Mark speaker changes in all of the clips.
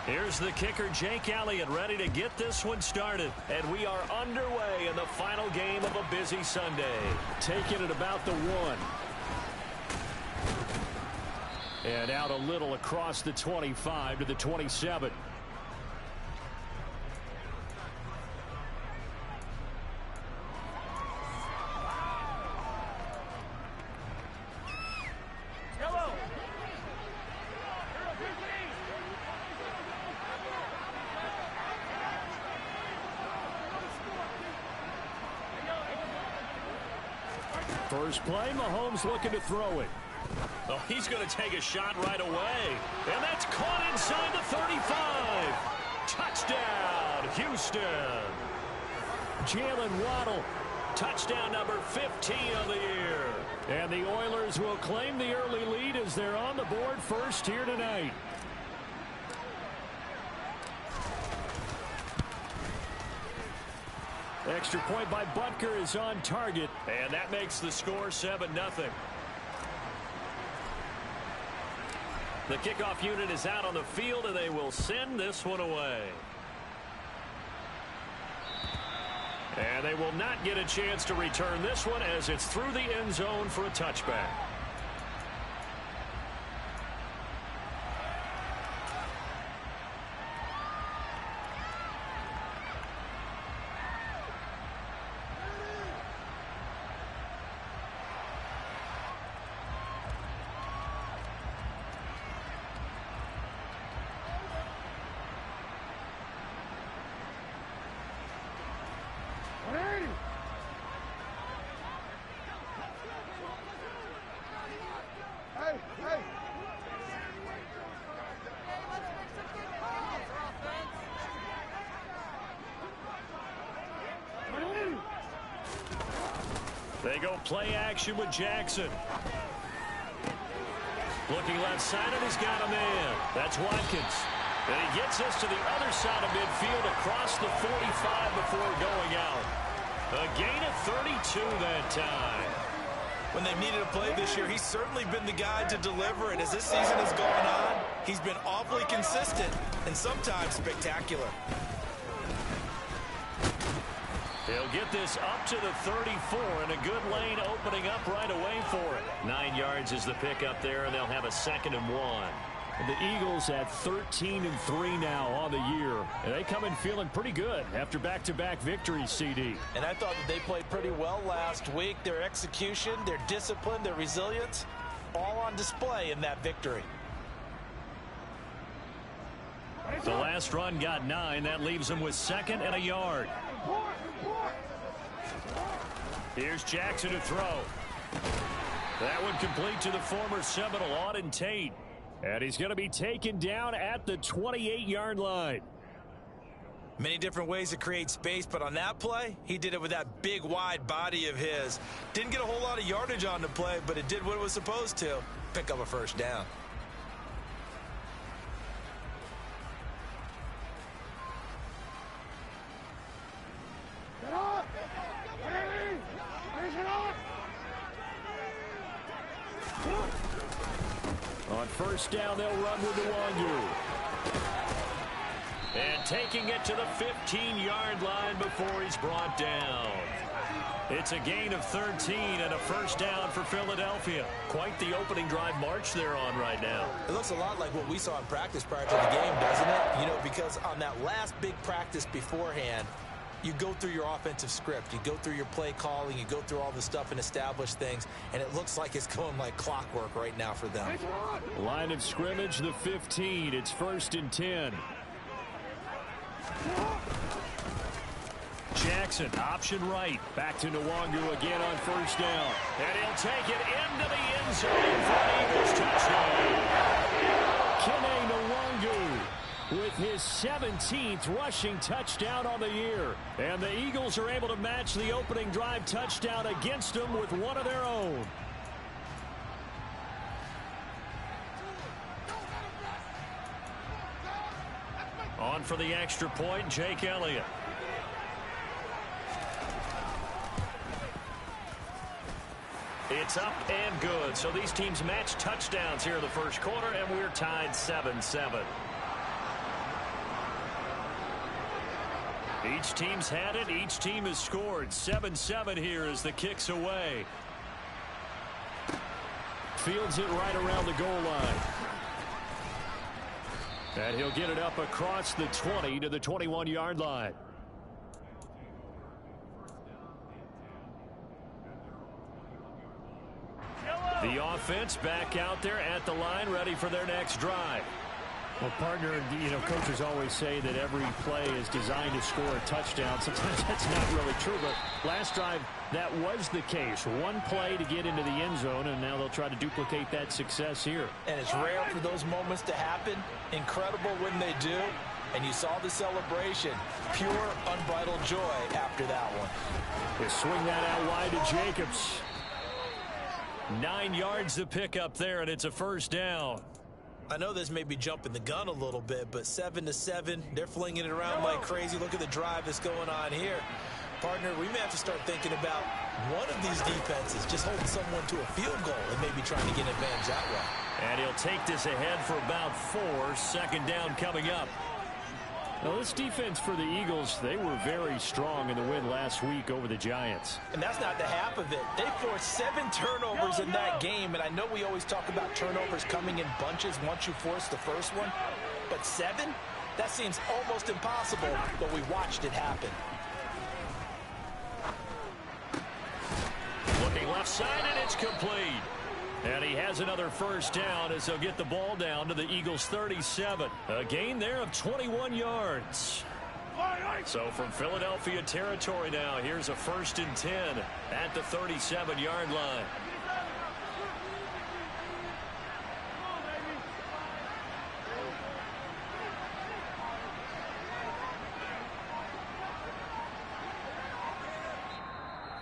Speaker 1: Here's the kicker, Jake Elliott, ready to get this one started. And we are underway in the final game of a busy Sunday. Taking it about the 1. And out a little across the 25 to the 27. First play, Mahomes looking to throw it. Oh, he's going to take a shot right away. And that's caught inside the 35. Touchdown, Houston. Jalen Waddle, touchdown number 15 of the year. And the Oilers will claim the early lead as they're on the board first here tonight. Extra point by Butker is on target, and that makes the score 7-0. The kickoff unit is out on the field, and they will send this one away. And they will not get a chance to return this one as it's through the end zone for a touchback. They go play action with Jackson. Looking left side, and he's got a man. That's Watkins. And he gets us to the other side of midfield across the 45 before going out. A gain of 32 that time.
Speaker 2: When they've needed a play this year, he's certainly been the guy to deliver. And as this season has gone on, he's been awfully consistent and sometimes spectacular.
Speaker 1: He'll get this up to the 34, and a good lane opening up right away for it. 9 yards is the pickup there, and they'll have a 2nd and 1. And the Eagles at 13-3 now on the year. And they come in feeling pretty good after back-to-back victories, CD.
Speaker 2: And I thought that they played pretty well last week. Their execution, their discipline, their resilience, all on display in that victory.
Speaker 1: The last run got 9. That leaves them with 2nd and a yard. Here's Jackson to throw. That one complete to the former Seminole, Auden Tate. And he's going to be taken down at the 28-yard line.
Speaker 2: Many different ways to create space, but on that play, he did it with that big, wide body of his. Didn't get a whole lot of yardage on the play, but it did what it was supposed to. Pick up a first down.
Speaker 1: On first down, they'll run with Nwangu. And taking it to the 15-yard line before he's brought down. It's a gain of 13 and a first down for Philadelphia. Quite the opening drive march they're on right now.
Speaker 2: It looks a lot like what we saw in practice prior to the game, doesn't it? You know, because on that last big practice beforehand, you go through your offensive script, you go through your play calling, you go through all the stuff and establish things, and it looks like it's going like clockwork right now for them.
Speaker 1: Line of scrimmage, the 15. It's 1st and 10. Jackson, option right. Back to Nwangu again on first down. And he'll take it into the end zone for an Eagles touchdown. Kene Nwangu with his 17th rushing touchdown on the year. And the Eagles are able to match the opening drive touchdown against them with one of their own. On for the extra point, Jake Elliott. It's up and good. So these teams match touchdowns here in the first quarter, and we're tied 7-7. Each team's had it. Each team has scored. 7-7 here as the kick's away. Fields it right around the goal line. And he'll get it up across the 20 to the 21-yard line. The offense back out there at the line, ready for their next drive. Well, partner, coaches always say that every play is designed to score a touchdown. Sometimes that's not really true, but last drive, that was the case. One play to get into the end zone, and now they'll try to duplicate that success here.
Speaker 2: And it's rare for those moments to happen. Incredible when they do. And you saw the celebration. Pure, unbridled joy after that one.
Speaker 1: They swing that out wide to Jacobs. 9 yards to pick up there, and it's a first down.
Speaker 2: I know this may be jumping the gun a little bit, but 7-7, they're flinging it around like crazy. Look at the drive that's going on here. Partner, we may have to start thinking about one of these defenses just holding someone to a field goal and maybe trying to get an advantage that way.
Speaker 1: And he'll take this ahead for about 4. Second down coming up. Now, this defense for the Eagles, they were very strong in the win last week over the Giants.
Speaker 2: And that's not the half of it. They forced 7 turnovers in that game, and I know we always talk about turnovers coming in bunches once you force the first one, but 7? That seems almost impossible, but we watched it happen.
Speaker 1: Looking left side, and it's complete. And he has another first down as they'll get the ball down to the Eagles' 37. A gain there of 21 yards. So from Philadelphia territory now, here's a 1st and 10 at the 37-yard line.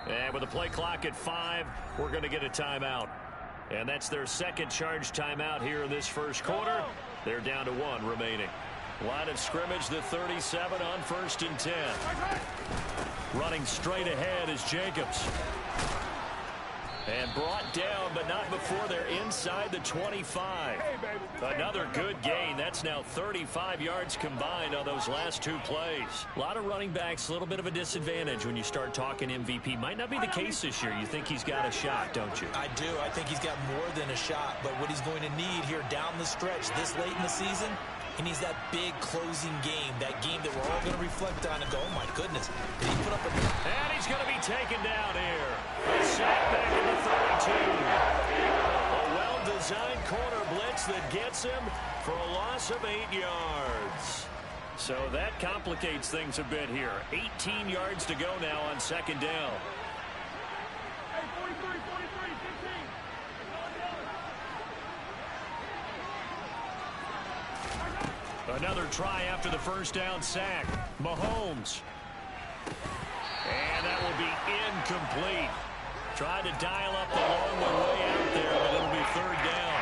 Speaker 1: And with the play clock at 5, we're going to get a timeout. And that's their second charge timeout here in this first quarter. They're down to 1 remaining. Line of scrimmage, the 37 on 1st and 10. Running straight ahead is Jacobs. And brought down, but not before they're inside the 25. Another good gain. That's now 35 yards combined on those last 2 plays. A lot of running backs, a little bit of a disadvantage when you start talking MVP. Might not be the case this year. You think he's got a shot, don't you?
Speaker 2: I do. I think he's got more than a shot. But what he's going to need here down the stretch this late in the season, he needs that big closing game, that game that we're all going to reflect on and go, oh, my goodness, did he put up a...
Speaker 1: And he's going to be taken down here. A sack back in the 32. A well-designed corner blitz that gets him for a loss of 8 yards. So that complicates things a bit here. 18 yards to go now on 2nd down. Another try after the first down sack. Mahomes. And that will be incomplete. Tried to dial up the long one way out there, but it'll be 3rd down.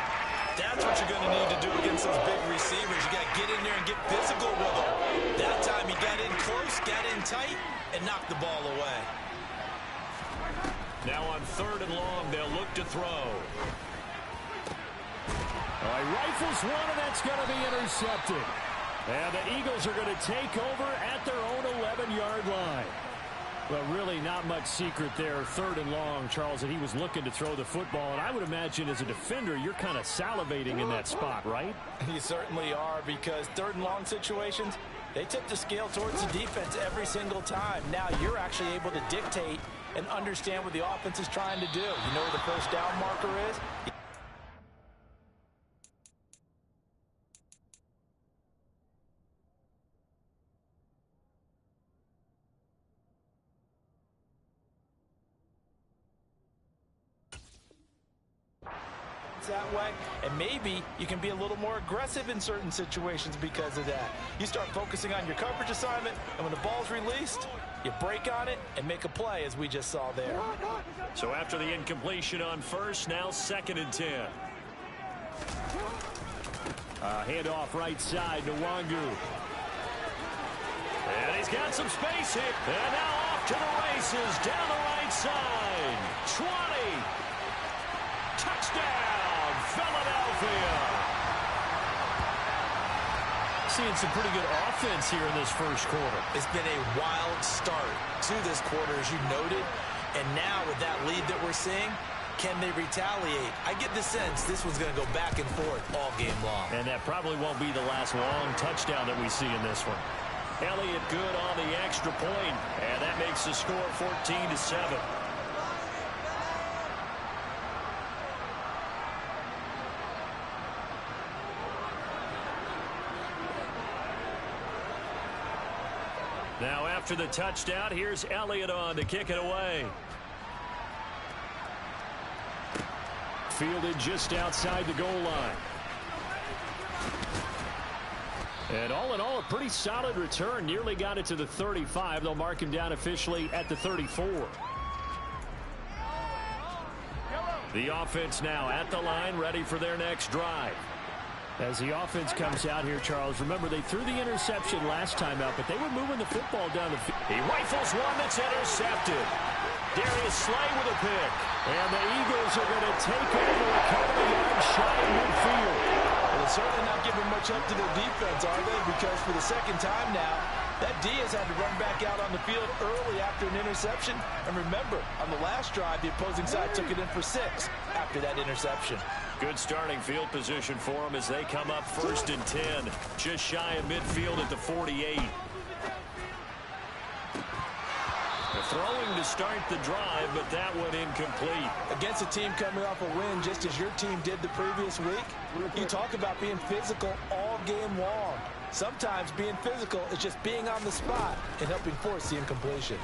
Speaker 2: That's what you're going to need to do against those big receivers. You got to get in there and get physical with them. That time he got in close, got in tight, and knocked the ball away.
Speaker 1: Now on 3rd and long, they'll look to throw. He rifles one, and that's going to be intercepted. And the Eagles are going to take over at their own 11-yard line. But really not much secret there. 3rd and long, Charles, that he was looking to throw the football. And I would imagine as a defender, you're kind of salivating in that spot, right?
Speaker 2: You certainly are, because 3rd and long situations, they tip the scale towards the defense every single time. Now you're actually able to dictate and understand what the offense is trying to do. You know where the first down marker is? That way, and maybe you can be a little more aggressive in certain situations because of that. You start focusing on your coverage assignment, and when the ball's released, you break on it and make a play, as we just saw there.
Speaker 1: So after the incompletion on 1st, now 2nd and 10. Handoff right side to Nwangu. And he's got some space here. And now off to the races down the right side. 20. Touchdown, Philadelphia. seeing some pretty good offense here in this first quarter.
Speaker 2: It's been a wild start to this quarter, as you noted. And now with that lead that we're seeing, can they retaliate? I get the sense this one's going to go back and forth all game long.
Speaker 1: And that probably won't be the last long touchdown that we see in this one. Elliott good on the extra point, and that makes the score 14-7. Now after the touchdown, here's Elliott on to kick it away. Fielded just outside the goal line. And all in all, a pretty solid return. Nearly got it to the 35. They'll mark him down officially at the 34. The offense now at the line, ready for their next drive. As the offense comes out here, Charles, remember they threw the interception last time out, but they were moving the football down the field. He rifles one that's intercepted. Darius Slay with a pick. And the Eagles are going to take over a couple of yards shy of midfield.
Speaker 2: Well, they're certainly not giving much up to their defense, are they? Because for the second time now, that D has had to run back out on the field early after an interception. And remember, on the last drive, the opposing side took it in for 6 after that interception.
Speaker 1: Good starting field position for them as they come up 1st and 10. Just shy of midfield at the 48. Throwing to start the drive, but that one incomplete.
Speaker 2: Against a team coming off a win just as your team did the previous week, you talk about being physical all game long. Sometimes being physical is just being on the spot and helping force the incompletion.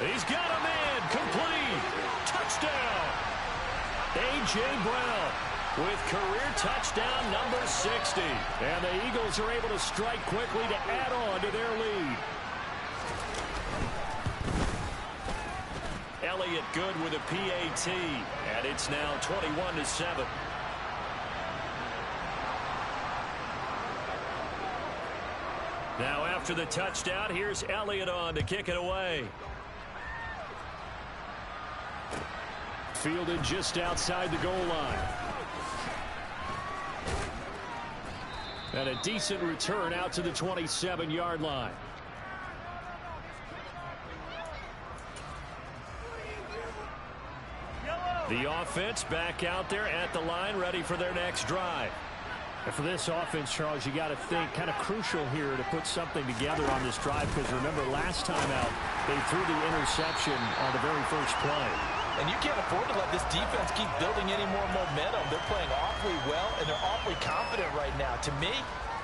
Speaker 1: He's got a man, complete. Touchdown. A.J. Brown with career touchdown number 60. And the Eagles are able to strike quickly to add on to their lead. Elliott good with a PAT, and it's now 21-7. Now after the touchdown, here's Elliott on to kick it away. Fielded just outside the goal line. And a decent return out to the 27-yard line. The offense back out there at the line, ready for their next drive. And for this offense, Charles, you got to think kind of crucial here to put something together on this drive, because remember last time out they threw the interception on the very first play.
Speaker 2: And you can't afford to let this defense keep building any more momentum. They're playing awfully well, and they're awfully confident right now. To me,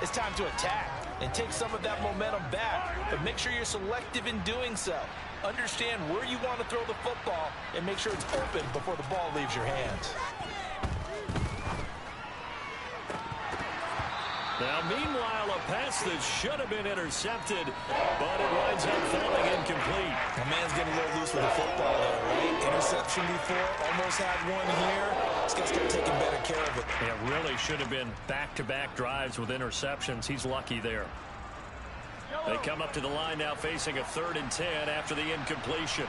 Speaker 2: it's time to attack and take some of that momentum back, but make sure you're selective in doing so. Understand where you want to throw the football and make sure it's open before the ball leaves your hands.
Speaker 1: Now, meanwhile, a pass that should have been intercepted, but it winds up falling incomplete.
Speaker 2: The man's getting a little loose with the football there, right? Interception before, almost had one here. He's got to start taking better care of it.
Speaker 1: Yeah, really should have been back-to-back drives with interceptions. He's lucky there. They come up to the line now facing a 3rd and 10 after the incompletion.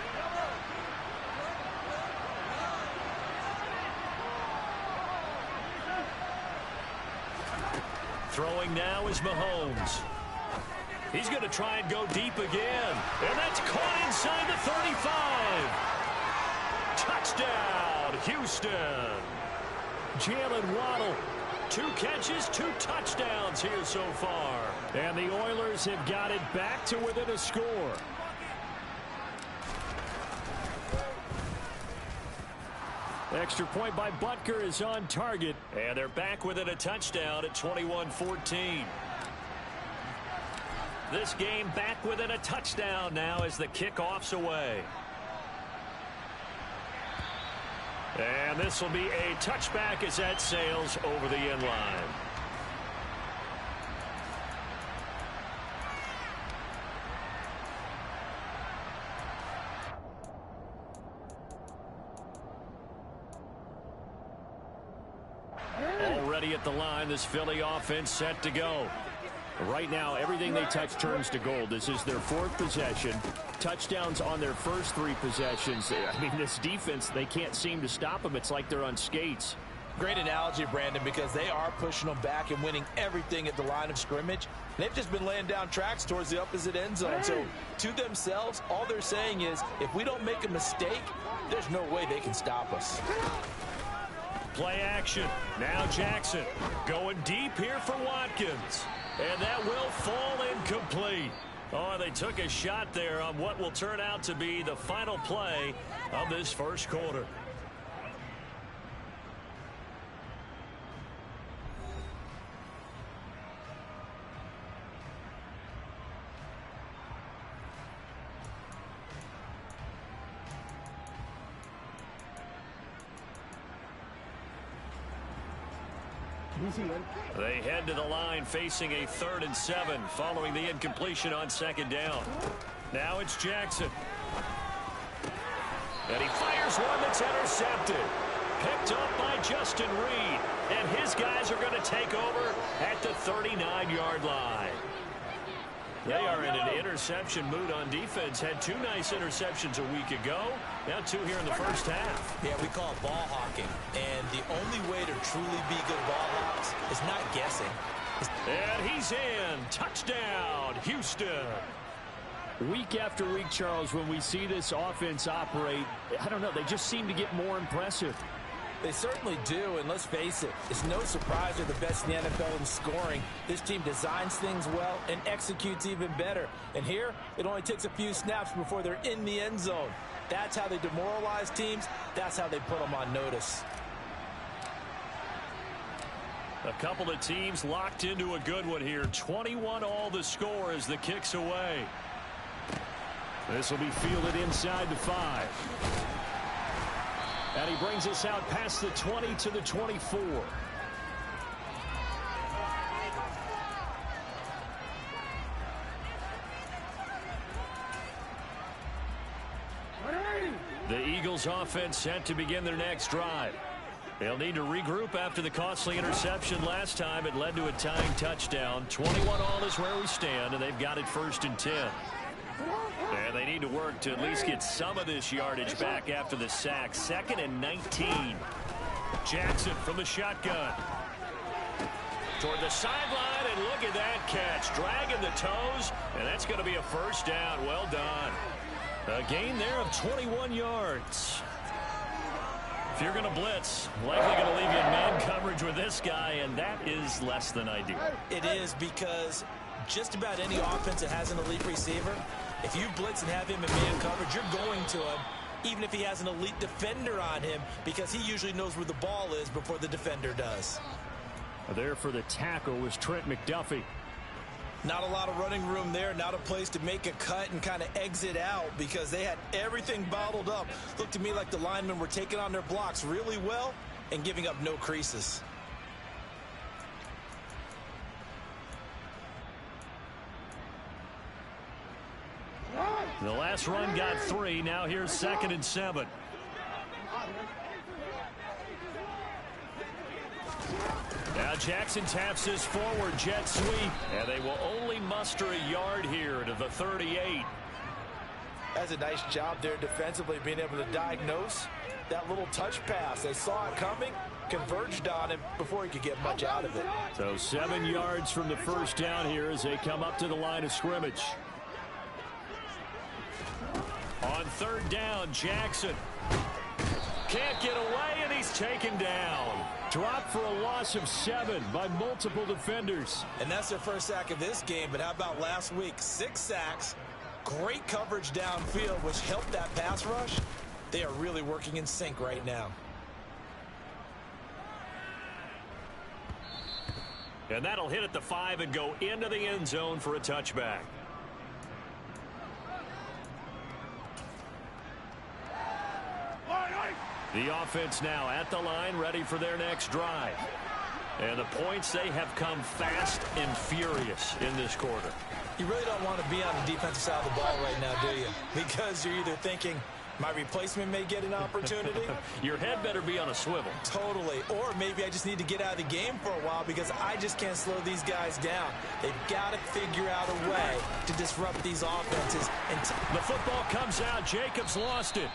Speaker 1: Throwing now is Mahomes. He's going to try and go deep again. And that's caught inside the 35. Touchdown, Houston. Jalen Waddle. 2 catches, 2 touchdowns here so far. And the Oilers have got it back to within a score. Extra point by Butker is on target. And they're back within a touchdown at 21-14. This game back within a touchdown now as the kickoff's away. And this will be a touchback as that sails over the end line. Already at the line, this Philly offense set to go. Right now, everything they touch turns to gold. This is their 4th possession. Touchdowns on their first 3 possessions. I mean, this defense, they can't seem to stop them. It's like they're on skates.
Speaker 2: Great analogy, Brandon, because they are pushing them back and winning everything at the line of scrimmage. They've just been laying down tracks towards the opposite end zone. So to themselves, all they're saying is, if we don't make a mistake, there's no way they can stop us.
Speaker 1: Play action. Now Jackson going deep here for Watkins. And that will fall incomplete. Oh, they took a shot there on what will turn out to be the final play of this first quarter. They head to the line facing a 3rd and 7 following the incompletion on 2nd down. Now it's Jackson. And he fires one that's intercepted. Picked up by Justin Reed. And his guys are going to take over at the 39-yard line. They are in an interception mood on defense. Had 2 nice interceptions a week ago. Now 2 here in the first half.
Speaker 2: Yeah, we call it ball hawking. And the only way to truly be good ball hawks is not guessing.
Speaker 1: And he's in. Touchdown, Houston.
Speaker 3: Week after week, Charles, when we see this offense operate, I don't know, they just seem to get more impressive.
Speaker 2: They certainly do, and let's face it, it's no surprise they're the best in the NFL in scoring. This team designs things well and executes even better. And here, it only takes a few snaps before they're in the end zone. That's how they demoralize teams. That's how they put them on notice.
Speaker 1: A couple of teams locked into a good one here. 21-all the score as the kick's away. This will be fielded inside the 5. And he brings us out past the 20 to the 24. The Eagles offense set to begin their next drive. They'll need to regroup after the costly interception last time. It led to a tying touchdown. 21-all is where we stand, and they've got it 1st and 10. And they need to work to at least get some of this yardage back after the sack. 2nd and 19. Jackson from the shotgun. Toward the sideline, and look at that catch. Dragging the toes, and that's going to be a 1st down. Well done. A gain there of 21 yards. If you're going to blitz, likely going to leave you in man coverage with this guy, and that is less than ideal.
Speaker 2: It is, because just about any offense that has an elite receiver, if you blitz and have him in man coverage, you're going to him, even if he has an elite defender on him, because he usually knows where the ball is before the defender does.
Speaker 3: There for the tackle was Trent McDuffie.
Speaker 2: Not a lot of running room there, not a place to make a cut and kind of exit out, because they had everything bottled up. Looked to me like the linemen were taking on their blocks really well and giving up no creases.
Speaker 1: The last run got 3. Now here's 2nd and 7. Now Jackson taps this forward jet sweep, and they will only muster a yard here to the 38.
Speaker 2: That's a nice job there defensively, being able to diagnose that little touch pass. They saw it coming, converged on him before he could get much out of it.
Speaker 1: So 7 yards from the 1st down here as they come up to the line of scrimmage. On 3rd down, Jackson can't get away, and he's taken down. Dropped for a loss of 7 by multiple defenders.
Speaker 2: And that's their first sack of this game, but how about last week? 6 sacks, great coverage downfield, which helped that pass rush. They are really working in sync right now.
Speaker 1: And that'll hit at the 5 and go into the end zone for a touchback. The offense now at the line, ready for their next drive. And the points, they have come fast and furious in this quarter.
Speaker 2: You really don't want to be on the defensive side of the ball right now, do you? Because you're either thinking, my replacement may get an opportunity.
Speaker 1: Your head better be on a swivel.
Speaker 2: Totally. Or maybe I just need to get out of the game for a while, because I just can't slow these guys down. They've got to figure out a way to disrupt these offenses. And
Speaker 1: the football comes out. Jacobs lost it.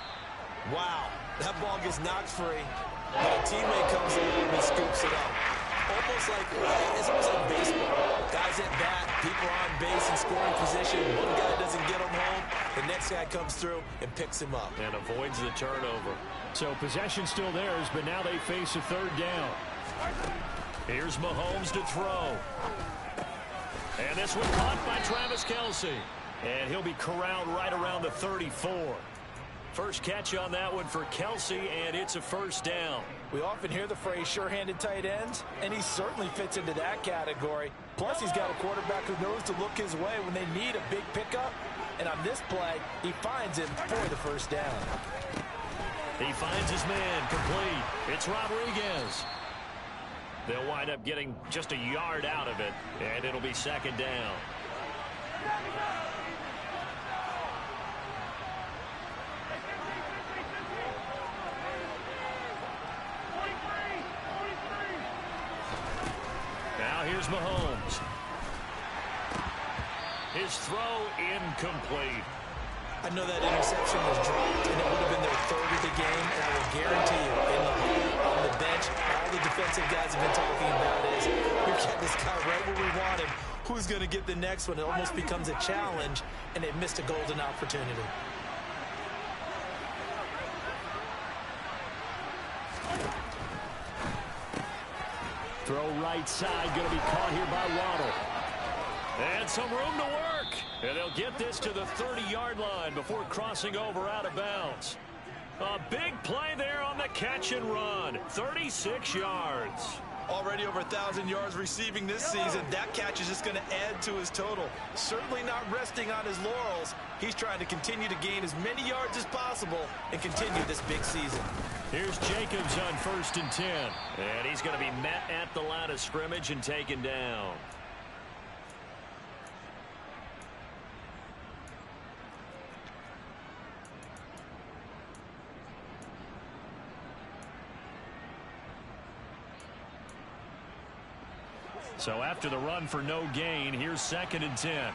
Speaker 2: Wow. That ball gets knocked free. but a teammate comes along and scoops it up. It's almost like baseball. Guys at bat, people on base in scoring position. One guy doesn't get him home. The next guy comes through and picks him up.
Speaker 1: And avoids the turnover.
Speaker 3: So possession still theirs, but now they face a third down.
Speaker 1: Here's Mahomes to throw. And this one caught by Travis Kelce. And he'll be corralled right around the 34. First catch on that one for Kelce, and it's a first down.
Speaker 2: We often hear the phrase sure-handed tight ends, and he certainly fits into that category. Plus, he's got a quarterback who knows to look his way when they need a big pickup. And on this play, he finds him for the first down.
Speaker 1: He finds his man complete. It's Rodriguez. They'll wind up getting just a yard out of it, and it'll be second down. Now here's Mahomes. His throw incomplete.
Speaker 2: I know that interception was dropped, and it would have been their third of the game, and I will guarantee you, in the hole, on the bench, all the defensive guys have been talking about is, we're getting this guy right where we want him. Who's going to get the next one? It almost becomes a challenge, and they missed a golden opportunity.
Speaker 3: Throw right side, going to be caught here by Waddle.
Speaker 1: And some room to work. And they'll get this to the 30-yard line before crossing over out of bounds. A big play there on the catch and run. 36 yards.
Speaker 2: Already over 1,000 yards receiving this season. That catch is just going to add to his total. Certainly not resting on his laurels. He's trying to continue to gain as many yards as possible and continue this big season.
Speaker 1: Here's Jacobs on 1st and 10. And he's going to be met at the line of scrimmage and taken down. So after the run for no gain, here's 2nd and 10.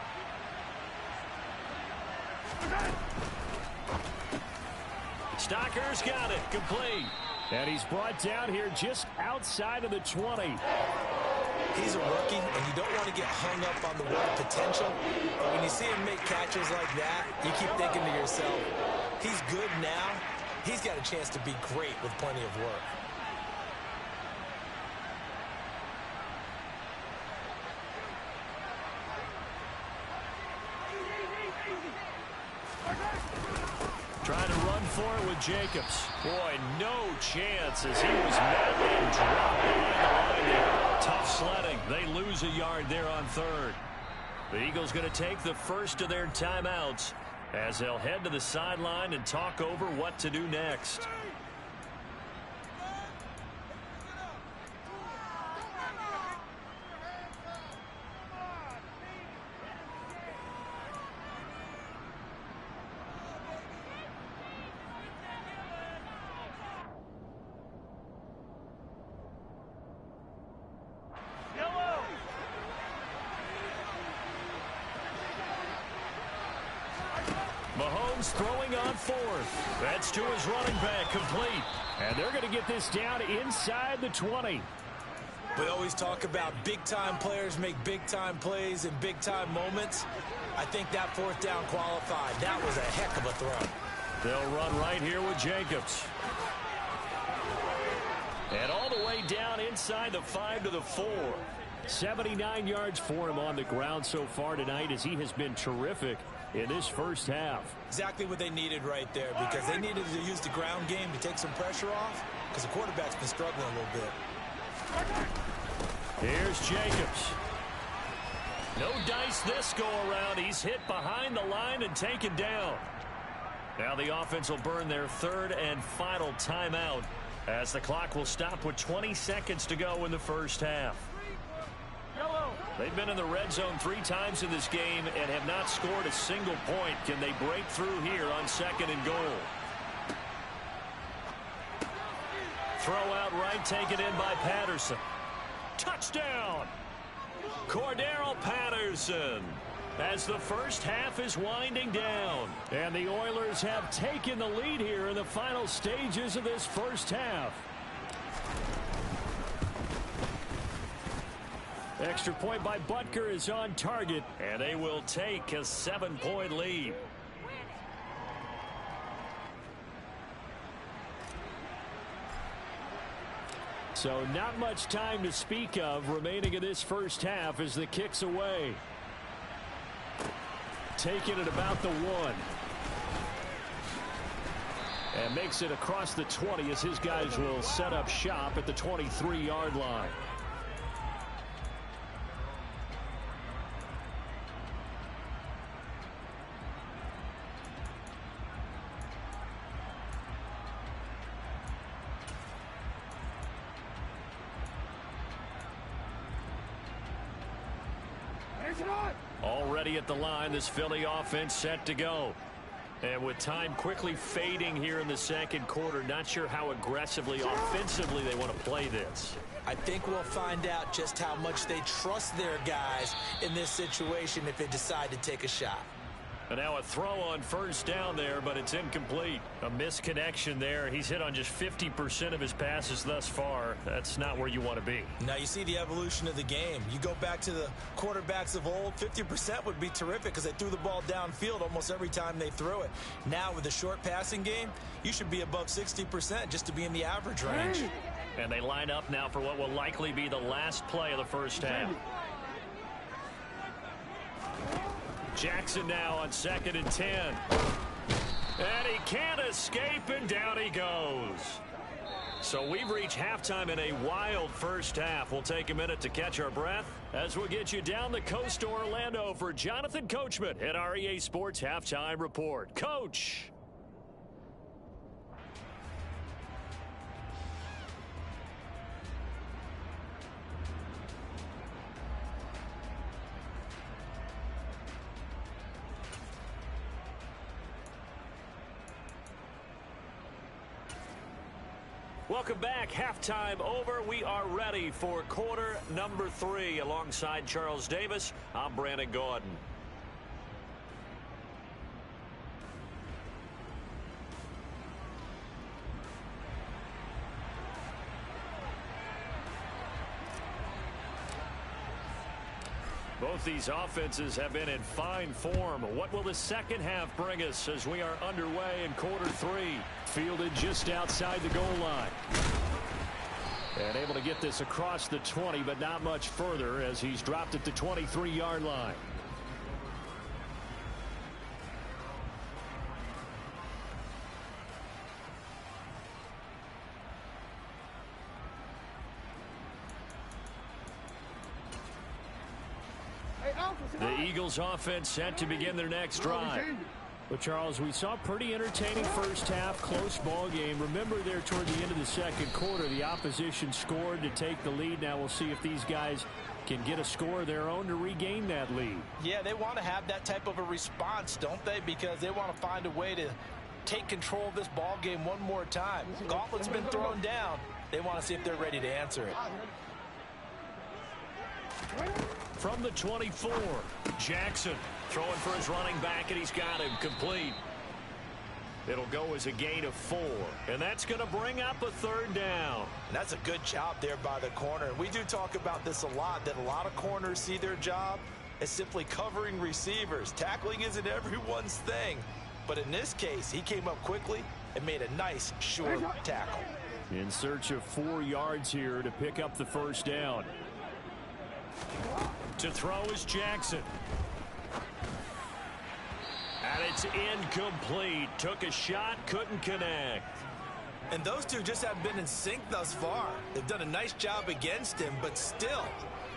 Speaker 1: Stocker's got it, complete.
Speaker 3: And he's brought down here just outside of the 20.
Speaker 2: He's a rookie, and you don't want to get hung up on the word potential. But when you see him make catches like that, you keep thinking to yourself, he's good now. He's got a chance to be great with plenty of work.
Speaker 1: Trying to run for it with Jacobs. Boy, no chance as he was met and dropped behind the line there. Tough sledding. They lose a yard there on 3rd. The Eagles going to take the first of their timeouts as they'll head to the sideline and talk over what to do next. Mahomes throwing on 4th. That's to his running back, complete.
Speaker 3: And they're going to get this down inside the 20.
Speaker 2: We always talk about big-time players make big-time plays in big-time moments. I think that 4th down qualified. That was a heck of a throw.
Speaker 1: They'll run right here with Jacobs. And all the way down inside the 5 to the 4.
Speaker 3: 79 yards for him on the ground so far tonight as he has been terrific in this first half.
Speaker 2: Exactly what they needed right there, because they needed to use the ground game to take some pressure off, because the quarterback's been struggling a little bit.
Speaker 1: Here's Jacobs. No dice this go around. He's hit behind the line and taken down. Now the offense will burn their 3rd and final timeout as the clock will stop with 20 seconds to go in the first half. They've been in the red zone 3 times in this game and have not scored a single point. Can they break through here on 2nd and goal? Throw out right, taken in by Patterson. Touchdown! Cordero Patterson as the first half is winding down.
Speaker 3: And the Oilers have taken the lead here in the final stages of this first half.
Speaker 1: Extra point by Butker is on target, and they will take a 7-point lead. So not much time to speak of remaining in this first half as the kick's away. Taking it about the 1. And makes it across the 20 as his guys will set up shop at the 23-yard line. Already at the line, this Philly offense set to go. And with time quickly fading here in the second quarter, not sure how aggressively, offensively they want to play this.
Speaker 2: I think we'll find out just how much they trust their guys in this situation if they decide to take a shot.
Speaker 1: And now a throw on first down there, but it's incomplete. A misconnection there. He's hit on just 50% of his passes thus far. That's not where you want to be.
Speaker 2: Now you see the evolution of the game. You go back to the quarterbacks of old, 50% would be terrific because they threw the ball downfield almost every time they threw it. Now with the short passing game, you should be above 60% just to be in the average range.
Speaker 1: And they line up now for what will likely be the last play of the first half. Jackson now on 2nd and 10. And he can't escape, and down he goes. So we've reached halftime in a wild first half. We'll take a minute to catch our breath as we'll get you down the coast to Orlando for Jonathan Coachman at our EA Sports Halftime Report. Coach. Welcome back. Halftime over. We are ready for quarter number 3. Alongside Charles Davis, I'm Brandon Gaudin. Both these offenses have been in fine form. What will the second half bring us as we are underway in quarter 3? Fielded just outside the goal line. And able to get this across the 20, but not much further as he's dropped at the 23-yard line. The Eagles offense set to begin their next drive. But Charles, we saw a pretty entertaining first half, close ball game. Remember there toward the end of the second quarter, the opposition scored to take the lead. Now we'll see if these guys can get a score of their own to regain that lead.
Speaker 2: Yeah, they want to have that type of a response, don't they? Because they want to find a way to take control of this ball game one more time. Gauntlet's been thrown down. They want to see if they're ready to answer it.
Speaker 1: From the 24, Jackson throwing for his running back, and he's got him complete. It'll go as a gain of 4, and that's going to bring up a 3rd down.
Speaker 2: And that's a good job there by the corner. And we do talk about this a lot, that a lot of corners see their job as simply covering receivers. Tackling isn't everyone's thing. But in this case, he came up quickly and made a nice, sure tackle.
Speaker 1: In search of 4 yards here to pick up the first down. To throw is Jackson. And it's incomplete. Took a shot, couldn't connect.
Speaker 2: And those two just haven't been in sync thus far. They've done a nice job against him, but still,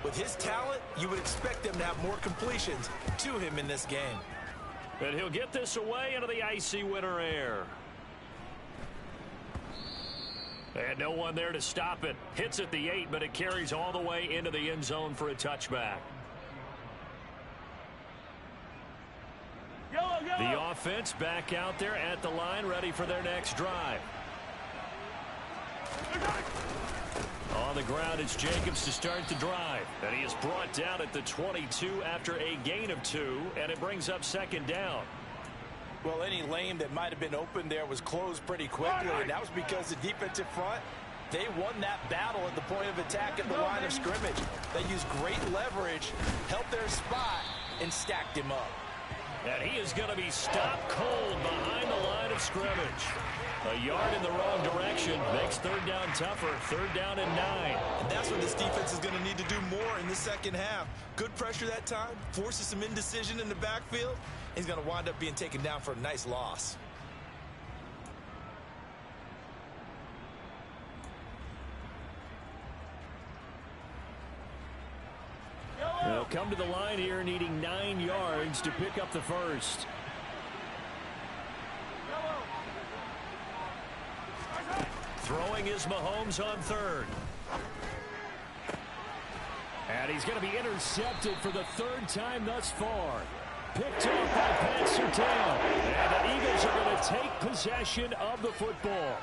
Speaker 2: with his talent, you would expect them to have more completions to him in this game.
Speaker 1: And he'll get this away into the icy winter air. And no one there to stop it. Hits at the 8, but it carries all the way into the end zone for a touchback. The offense back out there at the line, ready for their next drive. On the ground, it's Jacobs to start the drive. And he is brought down at the 22 after a gain of 2, and it brings up 2nd down.
Speaker 2: Well, any lane that might have been open there was closed pretty quickly, and that was because the defensive front They won that battle at the point of attack at the line of scrimmage. They used great leverage, held their spot, and stacked him up.
Speaker 1: And he is going to be stopped cold behind the line of scrimmage. A yard in the wrong direction makes third down tougher. Third down and 9.
Speaker 2: And that's what this defense is going to need to do more in the second half. Good pressure that time, forces some indecision in the backfield. He's going to wind up being taken down for a nice loss.
Speaker 1: They'll come to the line here needing 9 yards to pick up the first. Throwing is Mahomes on third. And he's going to be intercepted for the third time thus far. Picked off by Pat Surtain. And the Eagles are going to take possession of the football.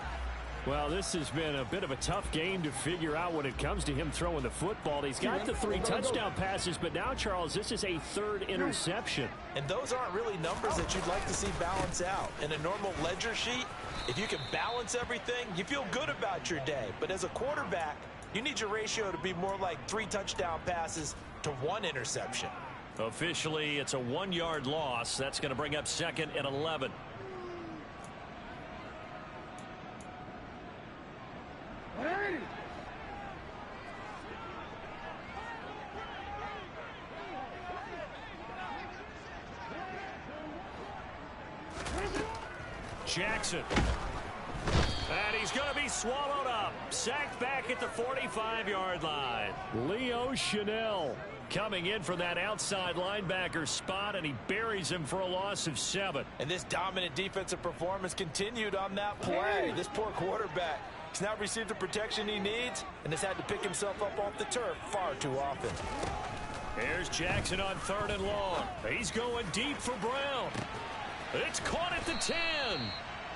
Speaker 1: Well, this has been a bit of a tough game to figure out when it comes to him throwing the football. He's got the 3 touchdown passes, but now, Charles, this is a third interception.
Speaker 2: And those aren't really numbers that you'd like to see balance out. In a normal ledger sheet, if you can balance everything, you feel good about your day. But as a quarterback, you need your ratio to be more like 3 touchdown passes to 1 interception.
Speaker 1: Officially, it's a 1-yard loss. That's going to bring up 2nd and 11. Jackson. And he's going to be swallowed up. Sacked back at the 45-yard line. Leo Chanel coming in from that outside linebacker spot, and he buries him for a loss of 7.
Speaker 2: And this dominant defensive performance continued on that play. This poor quarterback has now received the protection he needs and has had to pick himself up off the turf far too often.
Speaker 1: Here's Jackson on 3rd and long. He's going deep for Brown. It's caught at the 10.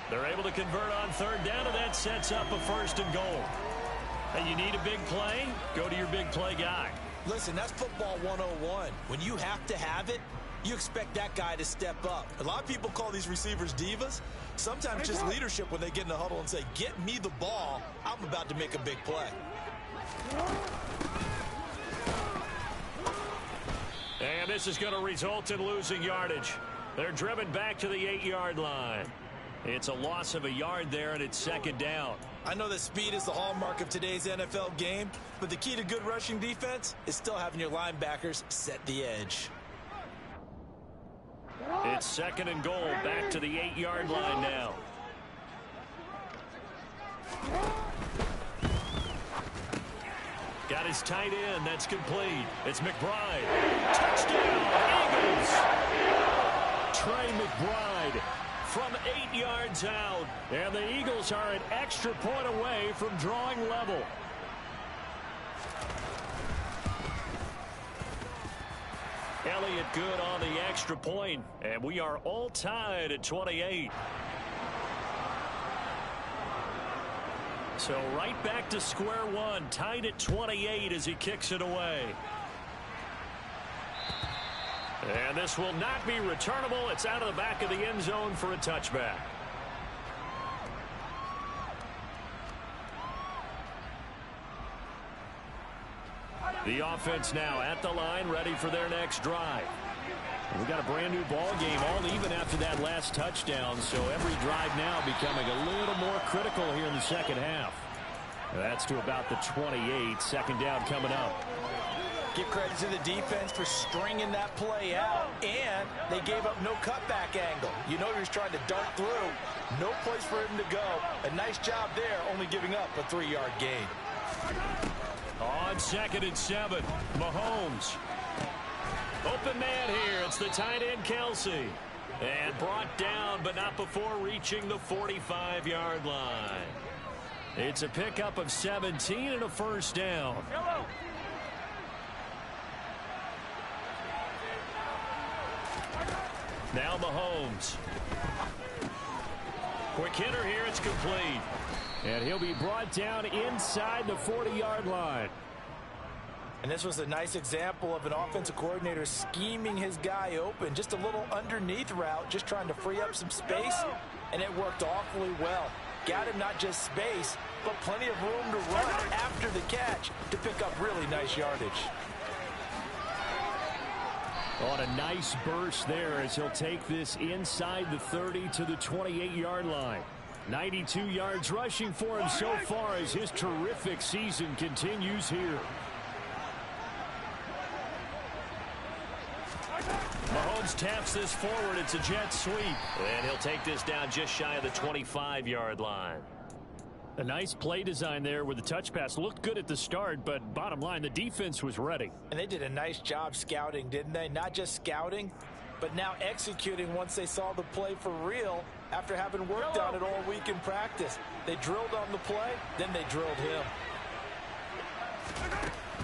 Speaker 1: They're able to convert on 3rd down, and that sets up a 1st and goal. And you need a big play? Go to your big play guy.
Speaker 2: Listen, that's football 101. When you have to have it, you expect that guy to step up. A lot of people call these receivers divas. Sometimes just leadership when they get in the huddle and say, get me the ball. I'm about to make a big play.
Speaker 1: And this is going to result in losing yardage. They're driven back to the 8-yard line. It's a loss of a yard there, and it's 2nd down.
Speaker 2: I know that speed is the hallmark of today's NFL game, but the key to good rushing defense is still having your linebackers set the edge.
Speaker 1: It's 2nd and goal, back to the 8-yard line now. Got his tight end. That's complete. It's McBride. Touchdown, Eagles! Trey McBride from 8 yards out. And the Eagles are an extra point away from drawing level. Elliott good on the extra point. And we are all tied at 28. So right back to square one, tied at 28 as he kicks it away. And this will not be returnable. It's out of the back of the end zone for a touchback. The offense now at the line, ready for their next drive. We got a brand new ball game, all even after that last touchdown, so every drive now becoming a little more critical here in the second half. That's to about the 28. 2nd down coming up.
Speaker 2: Give credit to the defense for stringing that play out, and they gave up no cutback angle. You know he was trying to dart through. No place for him to go. A nice job there, only giving up a 3-yard gain.
Speaker 1: On 2nd and 7, Mahomes. Open man here. It's the tight end, Kelsey. And brought down, but not before reaching the 45-yard line. It's a pickup of 17 and a 1st down. Now Mahomes. Quick hitter here. It's complete. And he'll be brought down inside the 40-yard line.
Speaker 2: And this was a nice example of an offensive coordinator scheming his guy open. Just a little underneath route, just trying to free up some space, and it worked awfully well. Got him not just space, but plenty of room to run after the catch to pick up really nice yardage.
Speaker 3: On a nice burst there as he'll take this inside the 30 to the 28-yard line. 92 yards rushing for him so far as his terrific season continues here. Mahomes taps this forward. It's a jet sweep.
Speaker 1: And he'll take this down just shy of the 25-yard line.
Speaker 3: A nice play design there with the touch pass. Looked good at the start, but bottom line, the defense was ready.
Speaker 2: And they did a nice job scouting, didn't they? Not just scouting, but now executing once they saw the play for real after having worked on it all week in practice. They drilled on the play, then they drilled him.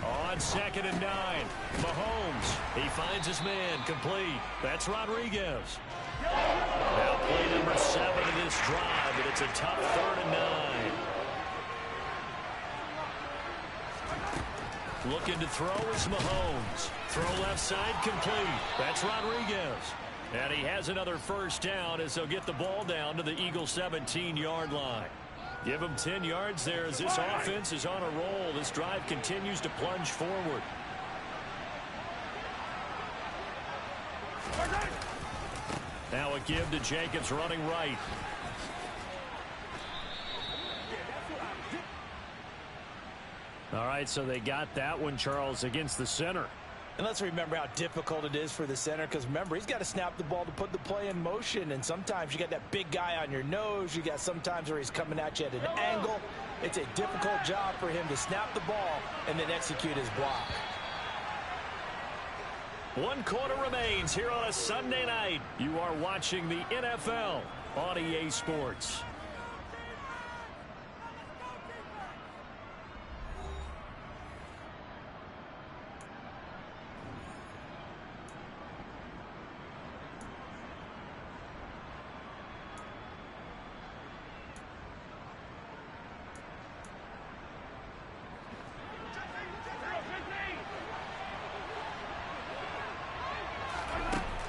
Speaker 3: On 2nd and 9, Mahomes.
Speaker 1: He finds his man complete. That's Rodriguez. Now play number 7 in this drive, and it's a tough 3rd and 9. Looking to throw is Mahomes. Throw left side complete. That's Rodriguez. And he has another first down as they'll get the ball down to the Eagles' 17-yard line. Give him 10 yards there as this offense is on a roll. This drive continues to plunge forward. Now a give to Jacobs running right. All right, so they got that one, Charles, against the center.
Speaker 2: And let's remember how difficult it is for the center, because remember, he's got to snap the ball to put the play in motion, and sometimes you got that big guy on your nose. You got sometimes where he's coming at you at an angle. It's a difficult job for him to snap the ball and then execute his block.
Speaker 1: 1 quarter remains here on a Sunday night.
Speaker 3: You are watching the NFL on EA Sports.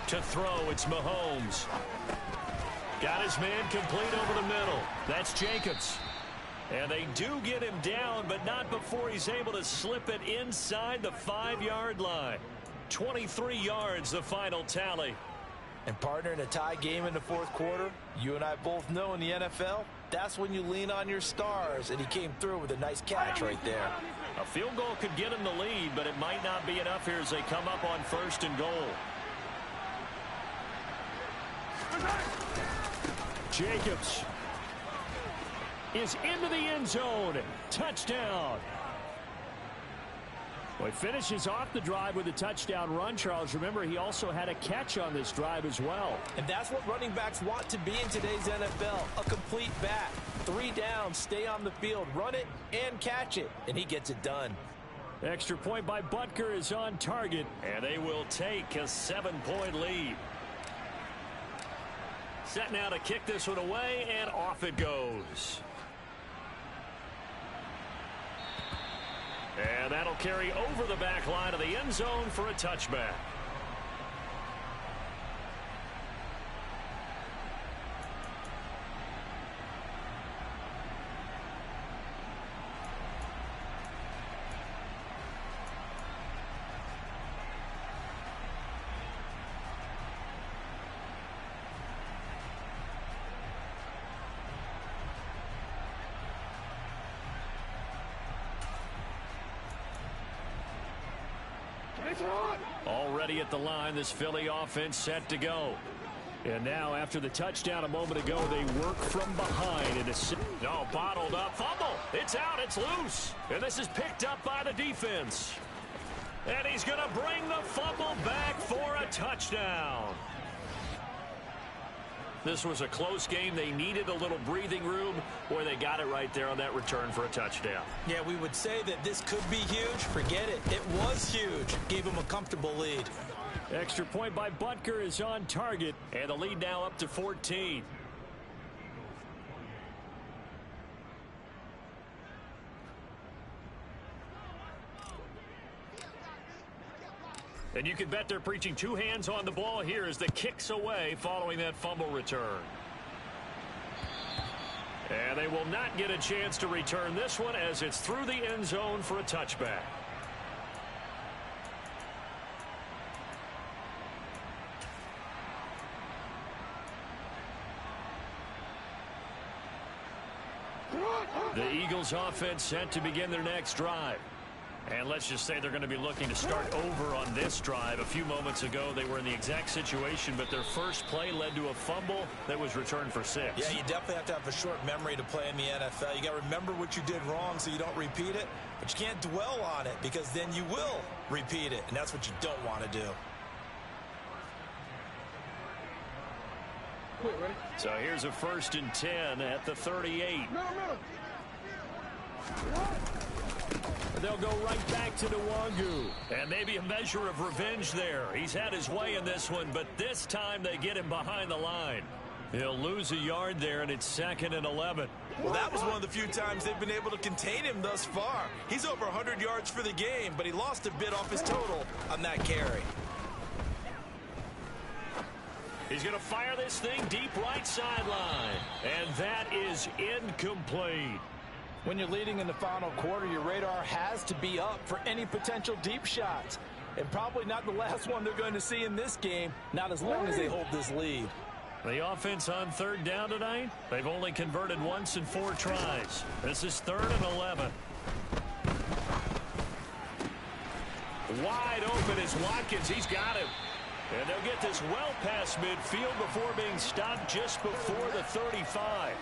Speaker 3: To throw, it's Mahomes. Got his man complete over the middle. That's Jacobs. And they do get him down, but not before he's able to slip it inside the 5-yard line. 23 yards, the final tally.
Speaker 2: And partner, in a tie game in the 4th quarter, you and I both know in the NFL, that's when you lean on your stars, and he came through with a nice catch right there.
Speaker 3: A field goal could get him the lead, but it might not be enough here as they come up on 1st and goal. Jacobs is into the end zone. Touchdown. Well, he finishes off the drive with a touchdown run, Charles. Remember, he also had a catch on this drive as well.
Speaker 2: And that's what running backs want to be in today's NFL, a complete back. 3 downs, stay on the field, run it, and catch it. And he gets it done.
Speaker 3: Extra point by Butker is on target.
Speaker 1: And they will take a 7-point lead. Set now to kick this one away, and off it goes. And that'll carry over the back line of the end zone for a touchback. Already at the line, this Philly offense set to go. And now, after the touchdown a moment ago, they work from behind. No, bottled up. Fumble. It's out. It's loose. And this is picked up by the defense. And he's going to bring the fumble back for a touchdown. This was a close game. They needed a little breathing room, where they got it right there on that return for a touchdown.
Speaker 2: Yeah, we would say that this could be huge. Forget it. It was huge. Gave him a comfortable lead.
Speaker 3: Extra point by Butker is on target, and the lead now up to 14. And you can bet they're preaching 2 hands on the ball here as the kicks away following that fumble return. And they will not get a chance to return this one as it's through the end zone for a touchback. The Eagles offense set to begin their next drive. And let's just say they're going to be looking to start over on this drive. A few moments ago, they were in the exact situation, but their first play led to a fumble that was returned for 6.
Speaker 2: Yeah, you definitely have to have a short memory to play in the NFL. You got to remember what you did wrong so you don't repeat it, but you can't dwell on it because then you will repeat it, and that's what you don't want to do.
Speaker 3: So here's a 1st and 10 at the 38. They'll go right back to Nwangu. And maybe a measure of revenge there. He's had his way in this one, but this time they get him behind the line. He'll lose a yard there, and it's 2nd and 11.
Speaker 2: Well, that was one of the few times they've been able to contain him thus far. He's over 100 yards for the game, but he lost a bit off his total on that carry.
Speaker 3: He's going to fire this thing deep right sideline. And that is incomplete.
Speaker 4: When you're leading in the final quarter, your radar has to be up for any potential deep shots. And probably not the last one they're going to see in this game, not as long as they hold this lead.
Speaker 3: The offense on 3rd down tonight, they've only converted once in 4 tries. This is 3rd and 11. Wide open is Watkins. He's got him. And they'll get this well past midfield before being stopped just before the 35.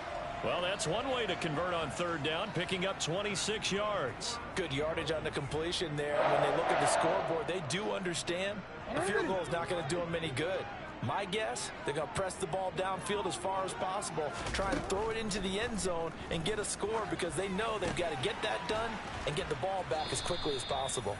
Speaker 3: Well, that's one way to convert on 3rd down, picking up 26 yards.
Speaker 4: Good yardage on the completion there. When they look at the scoreboard, they do understand the field goal is not going to do them any good. My guess, they're going to press the ball downfield as far as possible, try and throw it into the end zone and get a score because they know they've got to get that done and get the ball back as quickly as possible.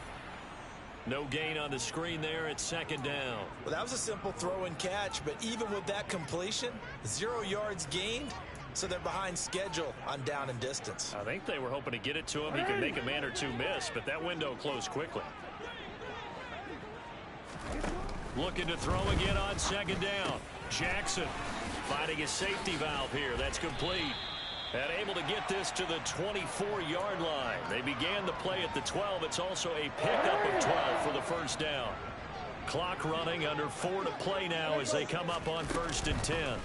Speaker 3: No gain on the screen there at 2nd down.
Speaker 2: Well, that was a simple throw and catch, but even with that completion, 0 yards gained. So they're behind schedule on down and distance.
Speaker 3: I think they were hoping to get it to him. He could make a man or two miss, but that window closed quickly. Looking to throw again on 2nd down. Jackson finding a safety valve here. That's complete. And able to get this to the 24-yard line. They began the play at the 12. It's also a pickup of 12 for the 1st down. Clock running, under 4 to play now as they come up on 1st and 10.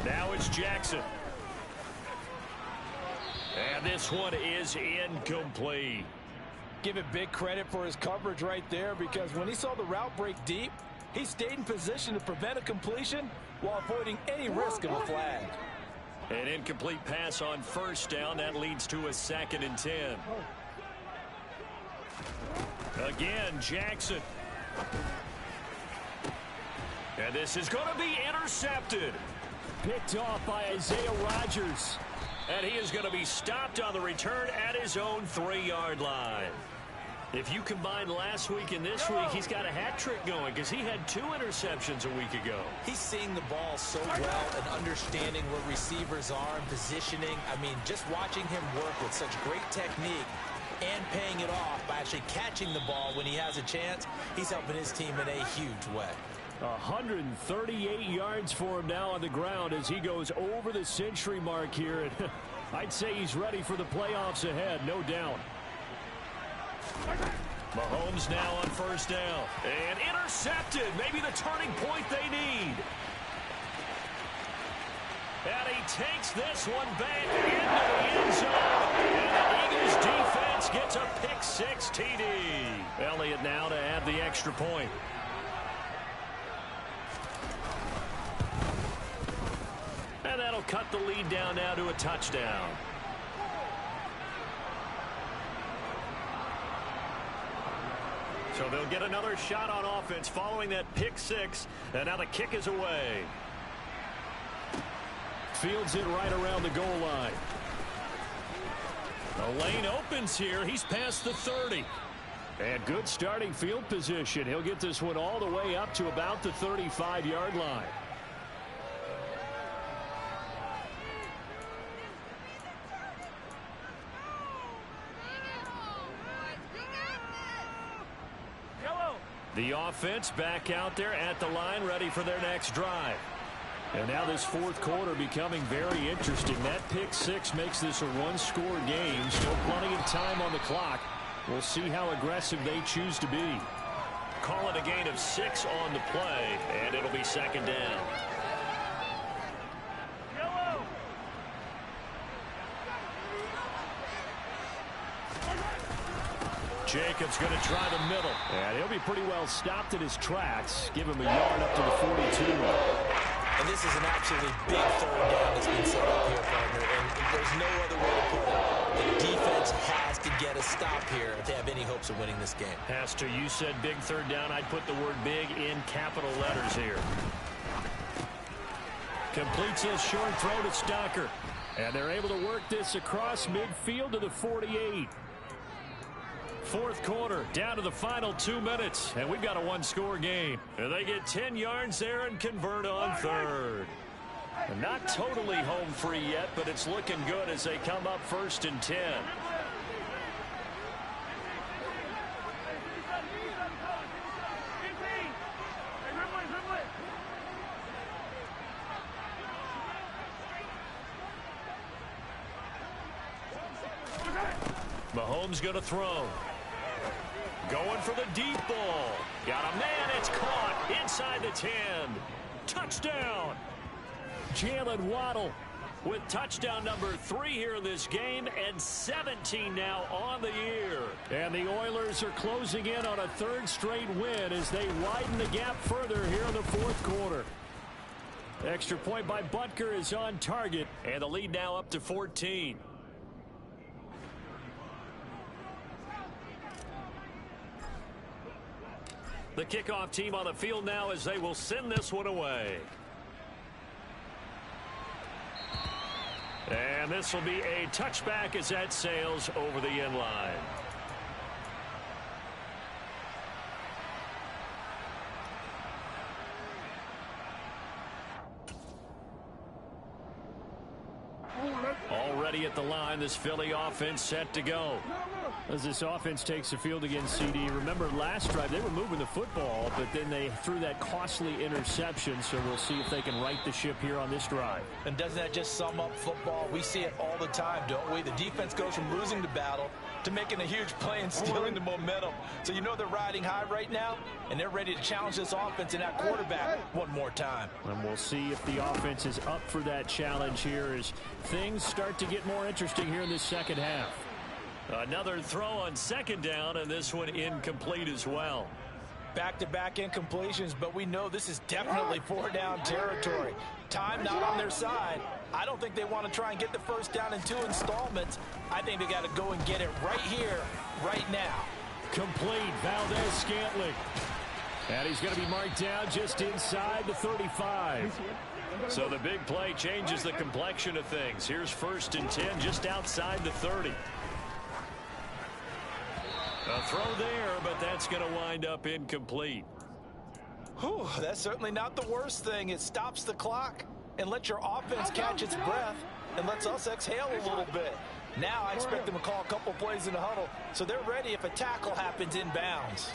Speaker 3: Now it's Jackson. And this one is incomplete.
Speaker 4: Give it big credit for his coverage right there because when he saw the route break deep, he stayed in position to prevent a completion while avoiding any risk of a flag.
Speaker 3: An incomplete pass on 1st down. That leads to a 2nd and 10. Again, Jackson. And this is going to be intercepted. Picked off by Isaiah Rodgers. And he is going to be stopped on the return at his own 3-yard line. If you combine last week and this week, he's got a hat trick going because he had 2 interceptions a week ago.
Speaker 2: He's seeing the ball so well and understanding where receivers are and positioning. I mean, just watching him work with such great technique and paying it off by actually catching the ball when he has a chance, he's helping his team in a huge way.
Speaker 3: 138 yards for him now on the ground as he goes over the century mark here. And I'd say he's ready for the playoffs ahead, no doubt. Mahomes now on 1st down. And intercepted. Maybe the turning point they need. And he takes this one back into the end zone. And the Eagles defense gets a pick-6 TD. Elliott now to add the extra point. And that'll cut the lead down now to a touchdown. So they'll get another shot on offense following that pick-6. And now the kick is away. Fields it right around the goal line. The lane opens here. He's past the 30. And good starting field position. He'll get this one all the way up to about the 35-yard line. The offense back out there at the line, ready for their next drive. And now this fourth quarter becoming very interesting. That pick six makes this a one-score game. Still plenty of time on the clock. We'll see how aggressive they choose to be. Call it a gain of 6 on the play, and it'll be second down. Jacobs going to try the middle. And he'll be pretty well stopped in his tracks. Give him a yard up to the 42.
Speaker 2: And this is an absolutely big third down that's been set up here, partner. And there's no other way to put it. The defense has to get a stop here if they have any hopes of winning this game.
Speaker 3: Pastor, you said big third down. I'd put the word big in capital letters here. Completes his short throw to Stocker. And they're able to work this across midfield to the 48. Fourth quarter, down to the final 2 minutes, and we've got a one-score game. And they get 10 yards there and convert on third. And not totally home free yet, but it's looking good as they come up 1st and 10. Mahomes going to throw. Going for the deep ball. Got a man. It's caught inside the 10. Touchdown. Jalen Waddle with touchdown number 3 here in this game, and 17 now on the year. And the Oilers are closing in on a 3rd straight win as they widen the gap further here in the fourth quarter. Extra point by Butker is on target, and the lead now up to 14. The kickoff team on the field now as they will send this one away. And this will be a touchback as that sails over the end line. Already at the line, this Philly offense set to go. As this offense takes the field against CD, remember last drive they were moving the football, but then they threw that costly interception, so we'll see if they can right the ship here on this drive.
Speaker 4: And doesn't that just sum up football? We see it all the time, don't we? The defense goes from losing the battle to making a huge play and stealing the momentum. So you know they're riding high right now, and they're ready to challenge this offense and that quarterback one more time.
Speaker 3: And we'll see if the offense is up for that challenge here as things start to get more interesting here in this second half. Another throw on second down, and this one incomplete as well.
Speaker 4: Back-to-back incompletions, but we know this is definitely 4-down territory. Time not on their side. I don't think they want to try and get the first down in 2 installments. I think they got to go and get it right here, right now.
Speaker 3: Complete, Valdez-Scantling. And he's going to be marked down just inside the 35. So the big play changes the complexion of things. Here's 1st and 10 just outside the 30. A throw there, but that's going to wind up incomplete.
Speaker 4: Whew, that's certainly not the worst thing. It stops the clock and lets your offense catch its breath and lets us exhale a little bit. Now I expect them to call a couple plays in the huddle, so they're ready if a tackle happens inbounds.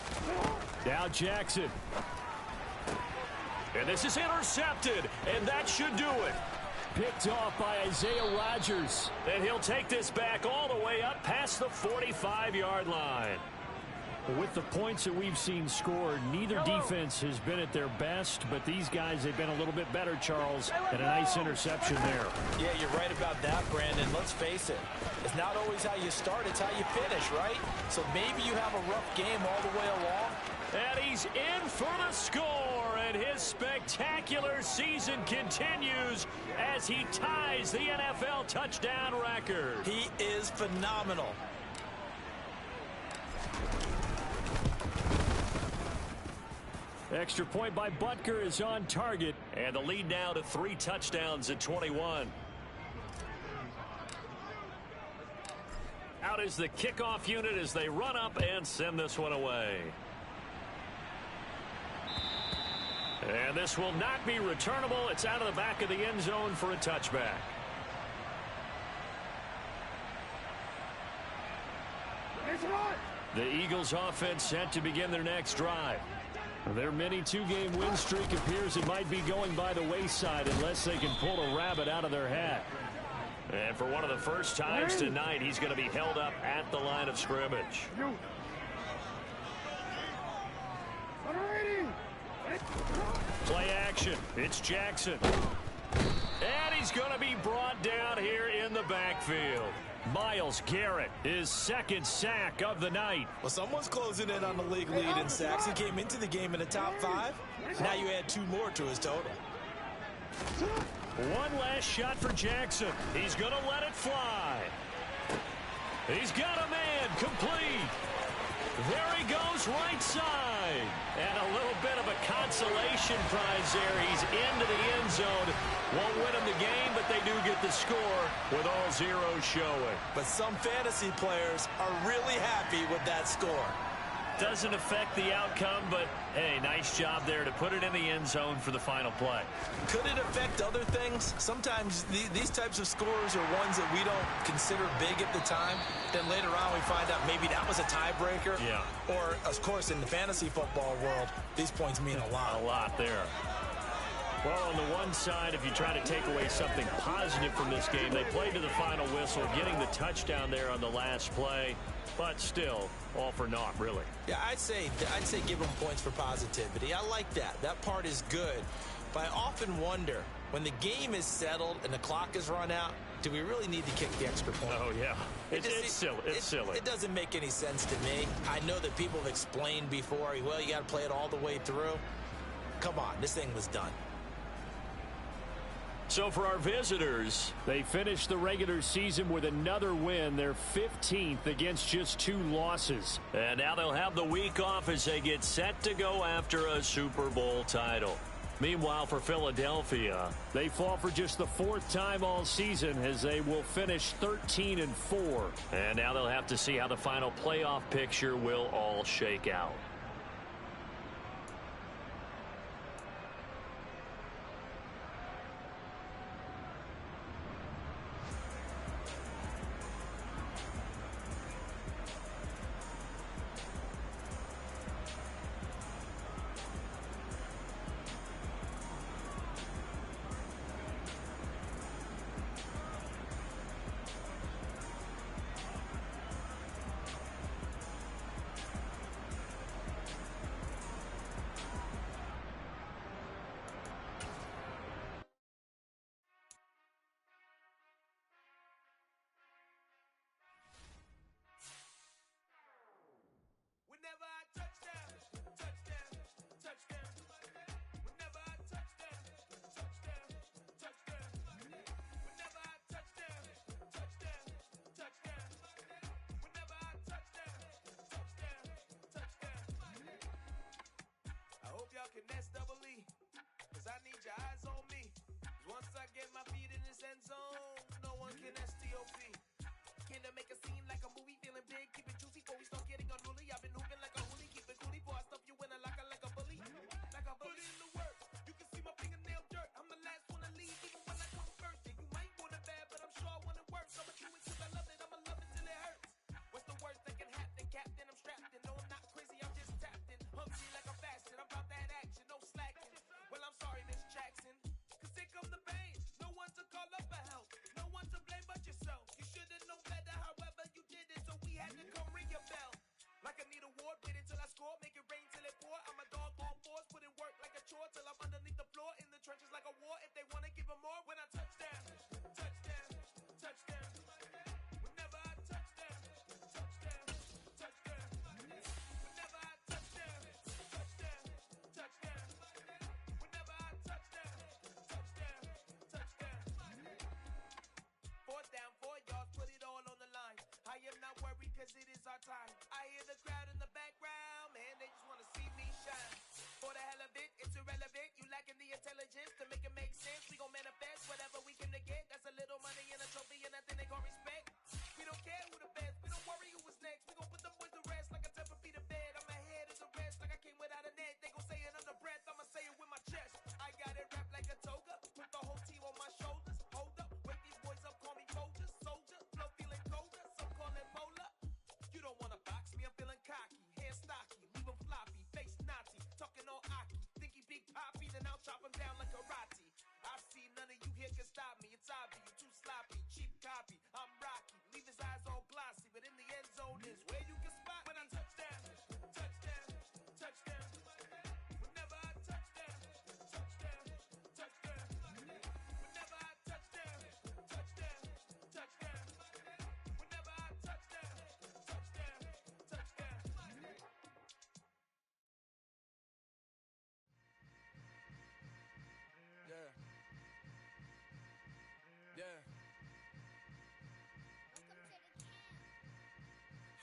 Speaker 3: Now Jackson. And this is intercepted, and that should do it. Picked off by Isaiah Rodgers. And he'll take this back all the way up past the 45-yard line. With the points that we've seen scored, neither defense has been at their best, but these guys have been a little bit better, Charles, and a nice interception there.
Speaker 4: Yeah, you're right about that, Brandon. Let's face it. It's not always how you start, it's how you finish, right? So maybe you have a rough game all the way along.
Speaker 3: And he's in for the score, and his spectacular season continues as he ties the NFL touchdown record.
Speaker 4: He is phenomenal.
Speaker 3: Extra point by Butker is on target, and the lead now to 3 touchdowns at 21. Out is the kickoff unit as they run up and send this one away. And this will not be returnable. It's out of the back of the end zone for a touchback. The Eagles offense set to begin their next drive. Their mini two-game win streak appears it might be going by the wayside unless they can pull a rabbit out of their hat. And for one of the first times tonight, he's going to be held up at the line of scrimmage. Play action. It's Jackson. And he's going to be brought down here in the backfield. Myles Garrett, his second sack of the night.
Speaker 2: Well, someone's closing in on the league lead in sacks. He came into the game in the top 5. Now you add 2 more to his total.
Speaker 3: One last shot for Jackson. He's going to let it fly. He's got a man complete. There he goes, right side. And a little bit of a consolation prize there. He's into the end zone. Won't win him the game, but they do get the score with all zeros showing.
Speaker 2: But some fantasy players are really happy with that score.
Speaker 3: Doesn't affect the outcome, but, hey, nice job there to put it in the end zone for the final play.
Speaker 2: Could it affect other things? Sometimes these types of scores are ones that we don't consider big at the time. Then later on we find out maybe that was a tiebreaker.
Speaker 3: Yeah.
Speaker 2: Or, of course, in the fantasy football world, these points mean a lot.
Speaker 3: A lot there. Well, on the one side, if you try to take away something positive from this game, they played to the final whistle, getting the touchdown there on the last play. But still, all for naught, really.
Speaker 2: Yeah, I'd say give them points for positivity. I like that. That part is good. But I often wonder, when the game is settled and the clock is run out, do we really need to kick the extra point?
Speaker 3: Oh, yeah. It's silly. It's silly.
Speaker 2: It doesn't make any sense to me. I know that people have explained before, well, you got to play it all the way through. Come on, this thing was done.
Speaker 3: So for our visitors, they finished the regular season with another win, their 15th against just 2 losses. And now they'll have the week off as they get set to go after a Super Bowl title. Meanwhile, for Philadelphia, they fall for just the 4th time all season as they will finish 13-4. And now they'll have to see how the final playoff picture will all shake out.
Speaker 5: Can S-double-E, cause I need your eyes on me. Cause once I get my feet in this end zone, no one can S-T-O-P. Can I make a scene like a movie, feeling big, keep it juicy before we start getting unruly. I've been hooping like a hoodie, keep it coolie before I stuff you in a locker like a bully. Like a bully in the work, you can see my fingernail dirt. I'm the last one to leave, even when I come first. Yeah, you might want it bad, but I'm sure I want it worse. I'ma do it cause I love it, I'ma love it till it hurts. What's the worst that can happen, Captain? I'm strapped in, no I'm not crazy, I'm just tapped in. Hungry like a fashion, I'm about that action, no slacking. Well, I'm sorry, Miss Jackson, cause here come the pain. No one to call up for help, no one to blame but yourself. You should've known better, however you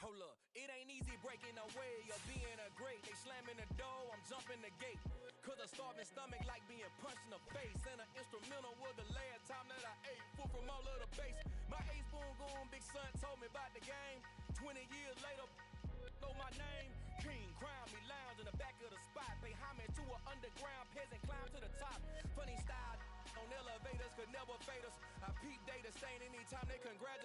Speaker 5: Hold up, it ain't easy breaking away or being a great. They slamming the door, I'm jumping the gate. Cause a starving stomach like being punched in the face. And an instrumental was the last time that I ate. Full from all of the bass. My ace boom goon, big son told me about the game. 20 years later, know my name. King, crown me, lounge in the back of the spot. Pay homage to an underground peasant, climb to the top. Funny style on elevators could never fade us. I peep data stain anytime they congratulate.